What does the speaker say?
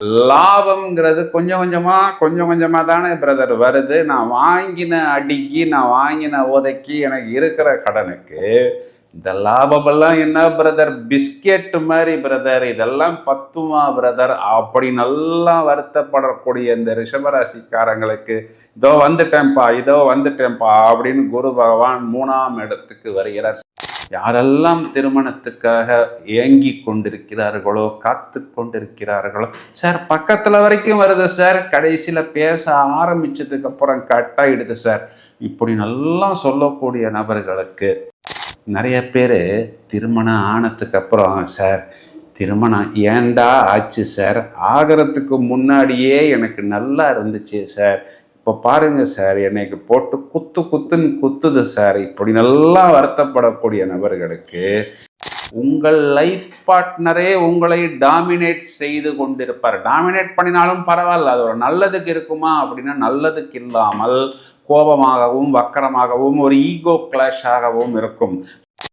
லாபம்ங்கிறது கொஞ்சம் கொஞ்சமா தானே பிரதர் வருது. நான் வாங்கின அடிக்கு, நான் வாங்கின உதைக்கு, எனக்கு இருக்கிற கடனுக்கு இந்த லாபமெல்லாம் என்ன பிரதர்? பிஸ்கெட் மாதிரி பிரதர். இதெல்லாம் பத்துமா பிரதர்? அப்படி நல்லா வருத்தப்படக்கூடிய இந்த ரிஷபராசிக்காரங்களுக்கு இதோ வந்துட்டேன்ப்பா அப்படின்னு குரு பகவான் 3ஆம் இடத்துக்கு வருகிறார். யாரெல்லாம் திருமணத்துக்காக ஏங்கி கொண்டிருக்கிறார்களோ, காத்து கொண்டிருக்கிறார்களோ, சார் பக்கத்துல வரைக்கும் வருது சார், கடைசியில பேச ஆரம்பிச்சதுக்கு அப்புறம் கட் ஆயிடுது சார், இப்படி நல்லா சொல்லக்கூடிய நபர்களுக்கு நிறைய பேர் திருமணம் ஆனதுக்கு அப்புறம், சார் திருமணம் ஏண்டா ஆச்சு சார், ஆகிறதுக்கு முன்னாடியே எனக்கு நல்லா இருந்துச்சு சார், இப்போ பாருங்க சார் என்னைக்கு போட்டு குத்துன்னு குத்துது சார், இப்படி நல்லா வருத்தப்படக்கூடிய நபர்களுக்கு உங்கள் லைஃப் பார்ட்னரே உங்களை டாமினேட் செய்து கொண்டிருப்பார். டாமினேட் பண்ணினாலும் பரவாயில்ல, அது ஒரு நல்லதுக்கு இருக்குமா அப்படின்னா நல்லதுக்கு இல்லாமல் கோபமாகவும் வக்கரமாகவும் ஒரு ஈகோ கிளாஷாகவும் இருக்கும்.